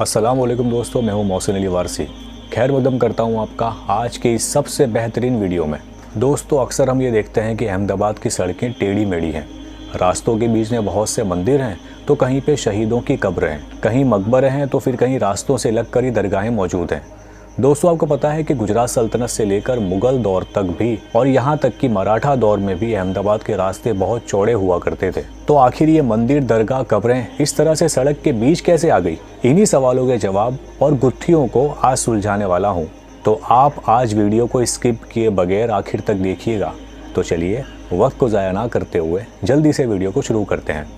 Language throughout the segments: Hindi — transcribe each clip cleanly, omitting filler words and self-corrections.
अस्सलाम वालेकुम दोस्तों, मैं हूं मोहसिन अली वारसी। खैर मकदम करता हूं आपका आज के इस सबसे बेहतरीन वीडियो में। दोस्तों, अक्सर हम ये देखते हैं कि अहमदाबाद की सड़कें टेढ़ी मेढ़ी हैं। रास्तों के बीच में बहुत से मंदिर हैं तो कहीं पे शहीदों की कब्र हैं, कहीं मकबरे हैं तो फिर कहीं रास्तों से लग कर ही दरगाहें मौजूद हैं। दोस्तों, आपको पता है कि गुजरात सल्तनत से लेकर मुगल दौर तक भी और यहाँ तक कि मराठा दौर में भी अहमदाबाद के रास्ते बहुत चौड़े हुआ करते थे। तो आखिर ये मंदिर, दरगाह, कब्रें इस तरह से सड़क के बीच कैसे आ गई? इन्हीं सवालों के जवाब और गुत्थियों को आज सुलझाने वाला हूँ। तो आप आज वीडियो को स्किप किए बगैर आखिर तक देखिएगा। तो चलिए वक्त को ज़ाया ना करते हुए जल्दी से वीडियो को शुरू करते हैं।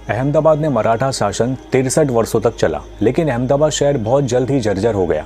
अहमदाबाद में मराठा शासन 63 वर्षों तक चला, लेकिन अहमदाबाद शहर बहुत जल्द ही जर्जर हो गया।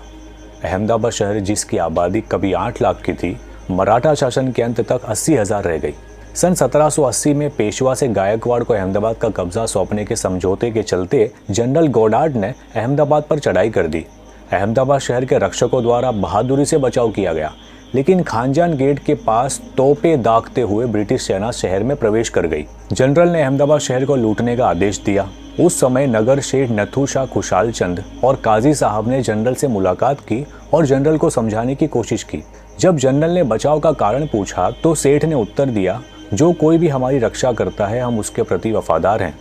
अहमदाबाद शहर, जिसकी आबादी कभी 8 लाख की थी, मराठा शासन के अंत तक 80,000 रह गई। सन 1780 में पेशवा से गायकवाड़ को अहमदाबाद का कब्जा सौंपने के समझौते के चलते जनरल गोडार्ड ने अहमदाबाद पर चढ़ाई कर दी। अहमदाबाद शहर के रक्षकों द्वारा बहादुरी से बचाव किया गया, लेकिन खानजान गेट के पास तोपें दागते हुए ब्रिटिश सेना शहर में प्रवेश कर गई। जनरल ने अहमदाबाद शहर को लूटने का आदेश दिया। उस समय नगर शेठ नथु शाह खुशाल चंद और काजी साहब ने जनरल से मुलाकात की और जनरल को समझाने की कोशिश की। जब जनरल ने बचाव का कारण पूछा तो सेठ ने उत्तर दिया, जो कोई भी हमारी रक्षा करता है हम उसके प्रति वफादार हैं।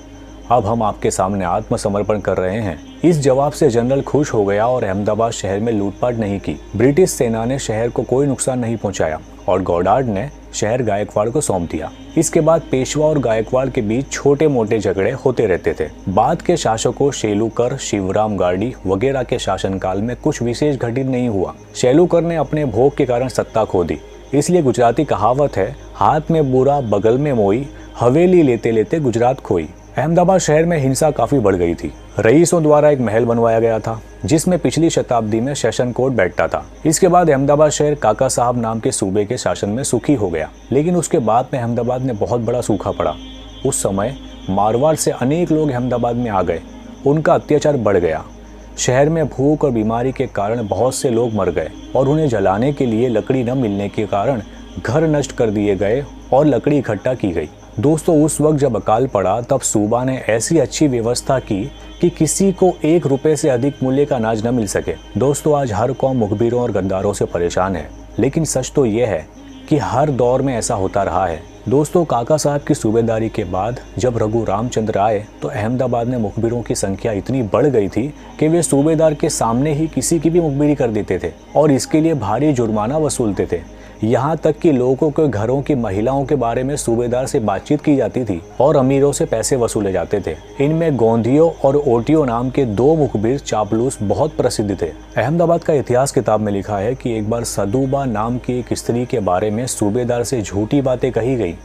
अब हम आपके सामने आत्मसमर्पण कर रहे हैं। इस जवाब से जनरल खुश हो गया और अहमदाबाद शहर में लूटपाट नहीं की। ब्रिटिश सेना ने शहर को कोई नुकसान नहीं पहुंचाया और गोडार्ड ने शहर गायकवाड़ को सौंप दिया। इसके बाद पेशवा और गायकवाड़ के बीच छोटे मोटे झगड़े होते रहते थे। बाद के शासकों शेलुकर, शिवराम गार्डी वगैरह के शासनकाल में कुछ विशेष घटित नहीं हुआ। शेलुकर ने अपने भोग के कारण सत्ता खो दी। इसलिए गुजराती कहावत है, हाथ में बुरा बगल में मोई, हवेली लेते लेते गुजरात खोई। अहमदाबाद शहर में हिंसा काफी बढ़ गई थी। रईसों द्वारा एक महल बनवाया गया था जिसमें पिछली शताब्दी में सेशन कोर्ट बैठता था। इसके बाद अहमदाबाद शहर काका साहब नाम के सूबे के शासन में सुखी हो गया, लेकिन उसके बाद में अहमदाबाद में बहुत बड़ा सूखा पड़ा। उस समय मारवाड़ से अनेक लोग अहमदाबाद में आ गए। उनका अत्याचार बढ़ गया। शहर में भूख और बीमारी के कारण बहुत से लोग मर गए और उन्हें जलाने के लिए लकड़ी न मिलने के कारण घर नष्ट कर दिए गए और लकड़ी इकट्ठा की गई। दोस्तों, उस वक्त जब अकाल पड़ा तब सूबा ने ऐसी अच्छी व्यवस्था की कि किसी को 1 रुपए से अधिक मूल्य का अनाज न मिल सके। दोस्तों, आज हर कौम मुखबिरों और गद्दारों से परेशान है, लेकिन सच तो ये है कि हर दौर में ऐसा होता रहा है। दोस्तों, काका साहब की सूबेदारी के बाद जब रघु रामचंद्र आए तो अहमदाबाद में मुखबिरों की संख्या इतनी बढ़ गई थी कि वे सूबेदार के सामने ही किसी की भी मुखबिरी कर देते थे और इसके लिए भारी जुर्माना वसूलते थे। यहाँ तक कि लोगों के घरों की महिलाओं के बारे में सूबेदार से बातचीत की जाती थी और अमीरों से पैसे वसूले जाते थे। इनमें गोंधियो और ओटियो नाम के 2 मुखबिर चापलूस बहुत प्रसिद्ध थे। अहमदाबाद का इतिहास किताब में लिखा है कि एक बार सदुबा नाम की एक स्त्री के बारे में सूबेदार से झूठी बातें कही गई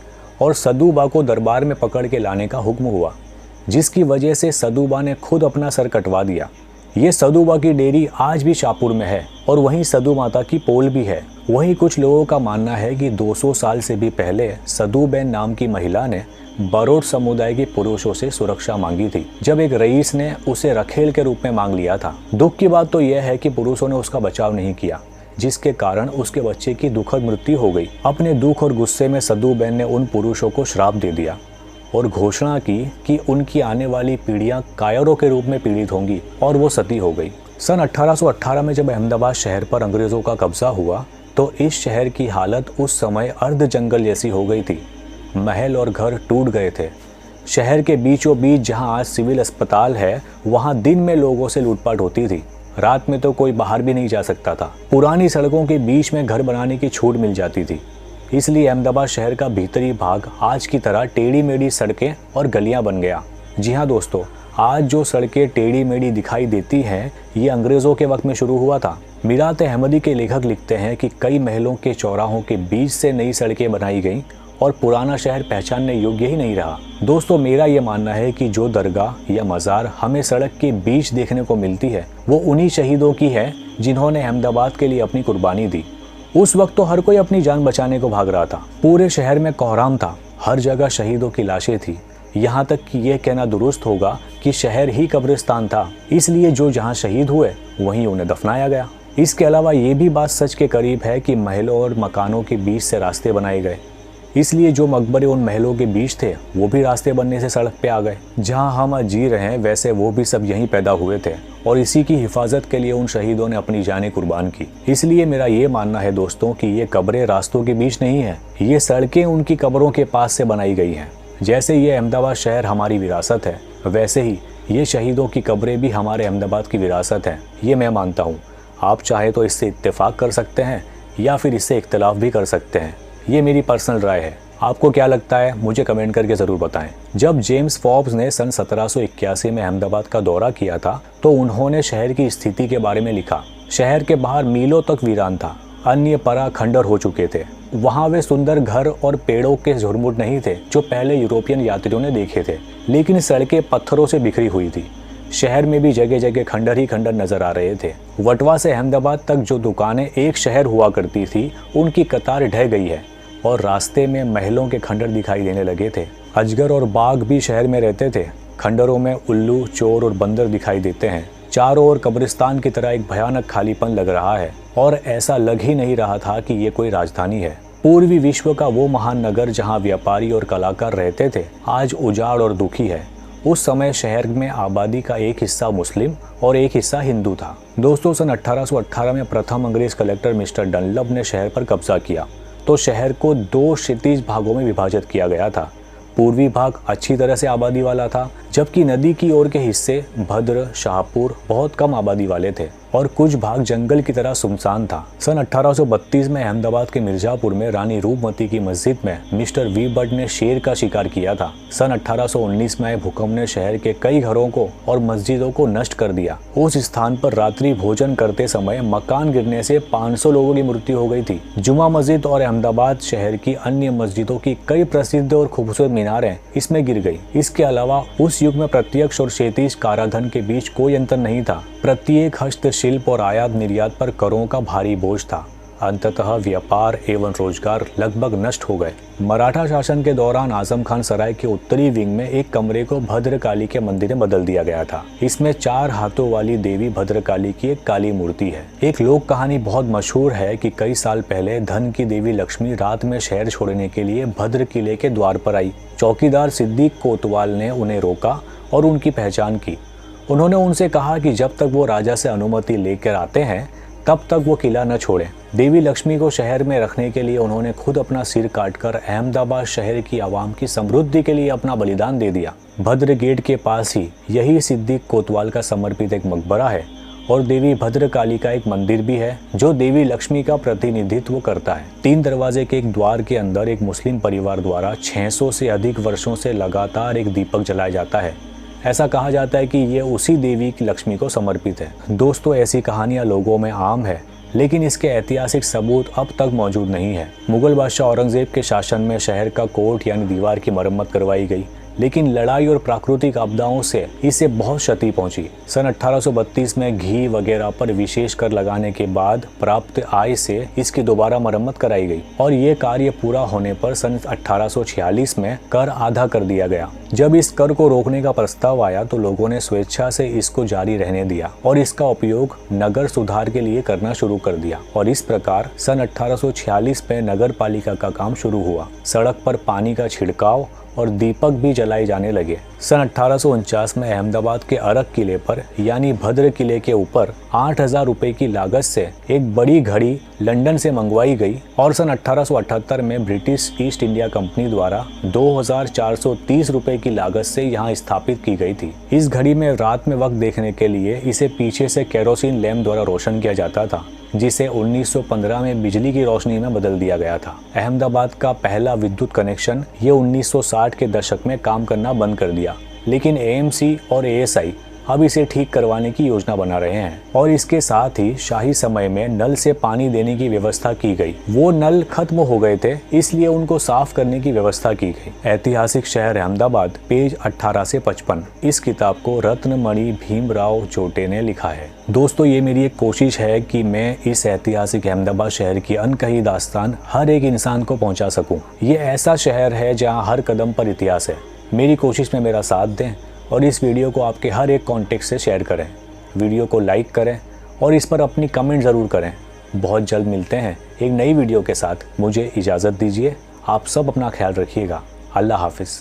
और सदुबा को दरबार में पकड़ के लाने का हुक्म हुआ, जिसकी वजह से सदुबा ने खुद अपना सर कटवा दिया। ये सदुबा की डेयरी आज भी शाहपुर में है और वहीं सदु माता की पोल भी है। वहीं कुछ लोगों का मानना है कि 200 साल से भी पहले सदुबेन नाम की महिला ने बरोट समुदाय के पुरुषों से सुरक्षा मांगी थी, जब एक रईस ने उसे रखेल के रूप में मांग लिया था। दुख की बात तो यह है कि पुरुषों ने उसका बचाव नहीं किया, जिसके कारण उसके बच्चे की दुखद मृत्यु हो गई। अपने दुख और गुस्से में सदुबेन ने उन पुरुषों को श्राप दे दिया और घोषणा की कि उनकी आने वाली पीढ़ियां कायरों के रूप में पीड़ित होंगी और वो सती हो गई। सन 1818 में जब अहमदाबाद शहर पर अंग्रेजों का कब्जा हुआ तो इस शहर की हालत उस समय अर्ध जंगल जैसी हो गई थी। महल और घर टूट गए थे। शहर के बीचों बीच जहां आज सिविल अस्पताल है, वहां दिन में लोगों से लूटपाट होती थी। रात में तो कोई बाहर भी नहीं जा सकता था। पुरानी सड़कों के बीच में घर बनाने की छूट मिल जाती थी। इसलिए अहमदाबाद शहर का भीतरी भाग आज की तरह टेढ़ी मेढ़ी सड़कें और गलियां बन गया। जी हाँ दोस्तों, आज जो सड़कें टेढ़ी मेढ़ी दिखाई देती हैं, ये अंग्रेज़ों के वक्त में शुरू हुआ था। मिरात अहमदी के लेखक लिखते हैं कि कई महलों के चौराहों के बीच से नई सड़कें बनाई गईं और पुराना शहर पहचानने योग्य ही नहीं रहा। दोस्तों, मेरा ये मानना है कि जो दरगाह या मज़ार हमें सड़क के बीच देखने को मिलती है, वो उन्हीं शहीदों की है जिन्होंने अहमदाबाद के लिए अपनी कुर्बानी दी। उस वक्त तो हर कोई अपनी जान बचाने को भाग रहा था। पूरे शहर में कोहराम था, हर जगह शहीदों की लाशें थी। यहाँ तक कि यह कहना दुरुस्त होगा कि शहर ही कब्रिस्तान था, इसलिए जो जहाँ शहीद हुए वहीं उन्हें दफनाया गया। इसके अलावा ये भी बात सच के करीब है कि महलों और मकानों के बीच से रास्ते बनाए गए इसलिए जो मकबरे उन महलों के बीच थे वो भी रास्ते बनने से सड़क पे आ गए। जहां हम आज जी रहे हैं वैसे वो भी सब यहीं पैदा हुए थे और इसी की हिफाजत के लिए उन शहीदों ने अपनी जानें कुर्बान की। इसलिए मेरा ये मानना है दोस्तों कि ये कब्रें रास्तों के बीच नहीं है, ये सड़कें उनकी कब्रों के पास से बनाई गई हैं। जैसे ये अहमदाबाद शहर हमारी विरासत है, वैसे ही ये शहीदों की कब्रें भी हमारे अहमदाबाद की विरासत हैं। ये मैं मानता हूँ। आप चाहे तो इससे इत्तेफाक कर सकते हैं या फिर इससे इख्तलाफ भी कर सकते हैं। ये मेरी पर्सनल राय है। आपको क्या लगता है मुझे कमेंट करके ज़रूर बताएं। जब जेम्स फॉर्ब्स ने सन 1781 में अहमदाबाद का दौरा किया था तो उन्होंने शहर की स्थिति के बारे में लिखा। शहर के बाहर मीलों तक वीरान था, अन्य परा खंडर हो चुके थे। वहाँ वे सुंदर घर और पेड़ों के झुरमुट नहीं थे जो पहले यूरोपियन यात्रियों ने देखे थे, लेकिन सड़कें पत्थरों से बिखरी हुई थी। शहर में भी जगह जगह खंडर ही खंडर नजर आ रहे थे। वटवा से अहमदाबाद तक जो दुकानें एक शहर हुआ करती थी उनकी कतार ढह गई है और रास्ते में महलों के खंडर दिखाई देने लगे थे। अजगर और बाघ भी शहर में रहते थे। खंडरों में उल्लू, चोर और बंदर दिखाई देते हैं। चारों ओर कब्रिस्तान की तरह एक भयानक खालीपन लग रहा है और ऐसा लग ही नहीं रहा था कि ये कोई राजधानी है। पूर्वी विश्व का वो महान नगर जहाँ व्यापारी और कलाकार रहते थे आज उजाड़ और दुखी है। उस समय शहर में आबादी का एक हिस्सा मुस्लिम और एक हिस्सा हिंदू था। दोस्तों सन 1818 में प्रथम अंग्रेज कलेक्टर मिस्टर डनलप ने शहर पर कब्जा किया तो शहर को 2 क्षितिज भागों में विभाजित किया गया था। पूर्वी भाग अच्छी तरह से आबादी वाला था, जबकि नदी की ओर के हिस्से भद्र, शाहपुर बहुत कम आबादी वाले थे और कुछ भाग जंगल की तरह सुनसान था। सन 1832 में अहमदाबाद के मिर्जापुर में रानी रूपमती की मस्जिद में मिस्टर वी बट ने शेर का शिकार किया था। सन 1819 में आए भूकंप ने शहर के कई घरों को और मस्जिदों को नष्ट कर दिया। उस स्थान पर रात्रि भोजन करते समय मकान गिरने से 500 लोगों की मृत्यु हो गई थी। जुमा मस्जिद और अहमदाबाद शहर की अन्य मस्जिदों की कई प्रसिद्ध और खूबसूरत मीनारें इसमें गिर गई। इसके अलावा उस युग में प्रत्यक्ष और क्षैतिज काराधन के बीच कोई अंतर नहीं था। प्रत्येक हस्तशिल्प और आयात निर्यात पर करों का भारी बोझ था। अंततः व्यापार एवं रोजगार लगभग नष्ट हो गए। मराठा शासन के दौरान आजम खान सराय के उत्तरी विंग में एक कमरे को भद्रकाली के मंदिर में बदल दिया गया था। इसमें 4 हाथों वाली देवी भद्रकाली की एक काली मूर्ति है। एक लोक कहानी बहुत मशहूर है कि कई साल पहले धन की देवी लक्ष्मी रात में शहर छोड़ने के लिए भद्र किले के द्वार पर आई। चौकीदार सिद्दीक कोतवाल ने उन्हें रोका और उनकी पहचान की। उन्होंने उनसे कहा कि जब तक वो राजा से अनुमति लेकर आते हैं तब तक वो किला न छोड़ें। देवी लक्ष्मी को शहर में रखने के लिए उन्होंने खुद अपना सिर काटकर अहमदाबाद शहर की आवाम की समृद्धि के लिए अपना बलिदान दे दिया। भद्र गेट के पास ही यही सिद्दीक कोतवाल का समर्पित एक मकबरा है और देवी भद्रकाली का एक मंदिर भी है जो देवी लक्ष्मी का प्रतिनिधित्व करता है। 3 दरवाजे के एक द्वार के अंदर एक मुस्लिम परिवार द्वारा 600 से अधिक वर्षों से लगातार एक दीपक जलाया जाता है। ऐसा कहा जाता है कि ये उसी देवी की लक्ष्मी को समर्पित है। दोस्तों ऐसी कहानियां लोगों में आम है, लेकिन इसके ऐतिहासिक सबूत अब तक मौजूद नहीं है। मुगल बादशाह औरंगजेब के शासन में शहर का कोट यानी दीवार की मरम्मत करवाई गई, लेकिन लड़ाई और प्राकृतिक आपदाओं से इसे बहुत क्षति पहुंची। सन 1832 में घी वगैरह पर विशेष कर लगाने के बाद प्राप्त आय से इसकी दोबारा मरम्मत कराई गई और ये कार्य पूरा होने पर सन 1846 में कर आधा कर दिया गया। जब इस कर को रोकने का प्रस्ताव आया तो लोगों ने स्वेच्छा से इसको जारी रहने दिया और इसका उपयोग नगर सुधार के लिए करना शुरू कर दिया और इस प्रकार सन 1846 में नगर पालिका का काम शुरू हुआ। सड़क पर पानी का छिड़काव और दीपक भी जलाए जाने लगे। सन 1849 में अहमदाबाद के अरक किले पर यानी भद्र किले के ऊपर 8,000 रुपए की लागत से एक बड़ी घड़ी लंदन से मंगवाई गई और सन 1878 में ब्रिटिश ईस्ट इंडिया कंपनी द्वारा 2,430 रुपए की लागत से यहाँ स्थापित की गई थी। इस घड़ी में रात में वक्त देखने के लिए इसे पीछे से केरोसिन लैंप द्वारा रोशन किया जाता था, जिसे 1915 में बिजली की रोशनी में बदल दिया गया था। अहमदाबाद का पहला विद्युत कनेक्शन ये 1960 के दशक में काम करना बंद कर दिया, लेकिन एएमसी और एएसआई अब इसे ठीक करवाने की योजना बना रहे हैं और इसके साथ ही शाही समय में नल से पानी देने की व्यवस्था की गई। वो नल खत्म हो गए थे, इसलिए उनको साफ करने की व्यवस्था की गई। ऐतिहासिक शहर अहमदाबाद, पेज 18 से 55। इस किताब को रत्नमणि भीमराव जोटे ने लिखा है। दोस्तों ये मेरी एक कोशिश है कि मैं इस ऐतिहासिक अहमदाबाद शहर की अनकही दास्तान हर एक इंसान को पहुंचा सकूं। ये ऐसा शहर है जहां हर कदम पर इतिहास है। मेरी कोशिश में मेरा साथ दें और इस वीडियो को आपके हर एक कॉन्टेक्ट से शेयर करें। वीडियो को लाइक करें और इस पर अपनी कमेंट ज़रूर करें। बहुत जल्द मिलते हैं एक नई वीडियो के साथ। मुझे इजाज़त दीजिए। आप सब अपना ख्याल रखिएगा। अल्लाह हाफिज़।